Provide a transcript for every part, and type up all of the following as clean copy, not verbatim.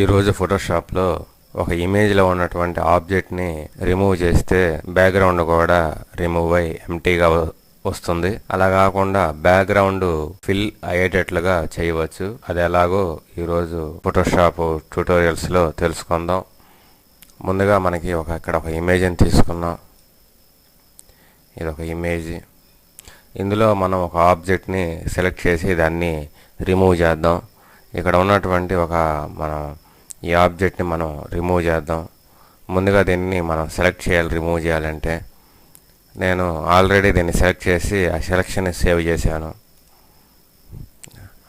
ఈరోజు ఫోటోషాప్లో ఒక ఇమేజ్లో ఉన్నటువంటి ఆబ్జెక్ట్ని రిమూవ్ చేస్తే బ్యాక్గ్రౌండ్ కూడా రిమూవ్ అయ్యి ఎంటీగా వస్తుంది. అలా కాకుండా బ్యాక్గ్రౌండ్ ఫిల్ అయ్యేటట్లుగా చేయవచ్చు. అది ఎలాగో ఈరోజు ఫోటోషాప్ ట్యూటోరియల్స్లో తెలుసుకుందాం. ముందుగా మనకి ఇక్కడ ఒక ఇమేజ్ని తీసుకుందాం. ఇది ఒక ఇమేజ్. ఇందులో మనం ఒక ఆబ్జెక్ట్ని సెలెక్ట్ చేసి దాన్ని రిమూవ్ చేద్దాం. ఇక్కడ ఉన్నటువంటి మనం ఈ ఆబ్జెక్ట్ని మనం రిమూవ్ చేద్దాం. ముందుగా దీన్ని మనం సెలెక్ట్ చేయాలి. రిమూవ్ చేయాలంటే నేను ఆల్రెడీ దీన్ని సెలెక్ట్ చేసి ఆ సెలెక్షన్ని సేవ్ చేశాను.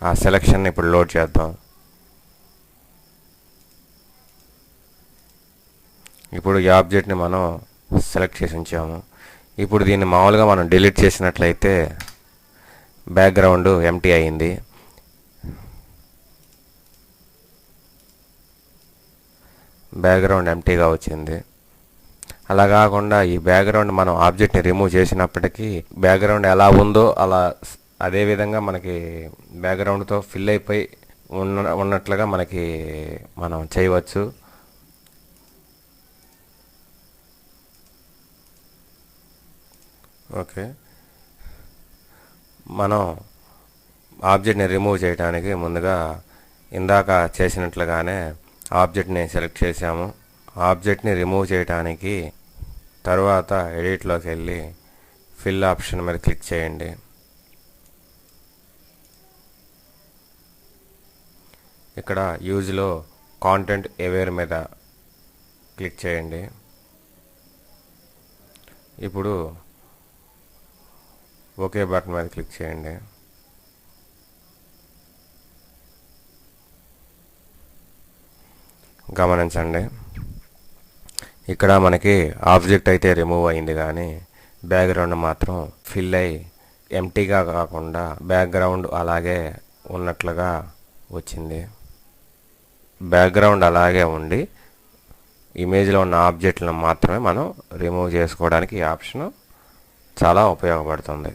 ఆ సెలెక్షన్ని ఇప్పుడు లోడ్ చేద్దాం. ఇప్పుడు ఈ ఆబ్జెక్ట్ని మనం సెలెక్ట్ చేసి ఉంచాము. ఇప్పుడు దీన్ని మామూలుగా మనం డిలీట్ చేసినట్లయితే బ్యాక్గ్రౌండ్ ఎంటీ అయింది. బ్యాక్గ్రౌండ్ ఎంటీగా వచ్చింది. అలా కాకుండా ఈ బ్యాక్గ్రౌండ్ మనం ఆబ్జెక్ట్ని రిమూవ్ చేసినప్పటికీ బ్యాక్గ్రౌండ్ ఎలా ఉందో అదే విధంగా మనకి బ్యాక్గ్రౌండ్తో ఫిల్ అయిపోయి ఉన్నట్లుగా మనం చేయవచ్చు. ఓకే, మనం ఆబ్జెక్ట్ని రిమూవ్ చేయడానికి ముందుగా ఇందాక చేసినట్లుగానే ఆబ్జెక్ట్ని సెలెక్ట్ చేసాము. ఆబ్జెక్ట్ని రిమూవ్ చేయడానికి తర్వాత ఎడిట్లోకి వెళ్ళి ఫిల్ ఆప్షన్ మీద క్లిక్ చేయండి. ఇక్కడ యూజ్లో కాంటెంట్ ఎవేర్ మీద క్లిక్ చేయండి. ఇప్పుడు ఓకే బటన్ మీద క్లిక్ చేయండి. గమనించండి, ఇక్కడ మనకి ఆబ్జెక్ట్ అయితే రిమూవ్ అయింది, కానీ బ్యాక్గ్రౌండ్ మాత్రం ఫిల్ అయ్యి ఎంటీగా కాకుండా బ్యాక్గ్రౌండ్ అలాగే ఉన్నట్లుగా వచ్చింది. బ్యాక్గ్రౌండ్ అలాగే ఉండి ఇమేజ్లో ఉన్న ఆబ్జెక్ట్లను మాత్రమే మనం రిమూవ్ చేసుకోవడానికి ఈ ఆప్షన్ చాలా ఉపయోగపడుతుంది.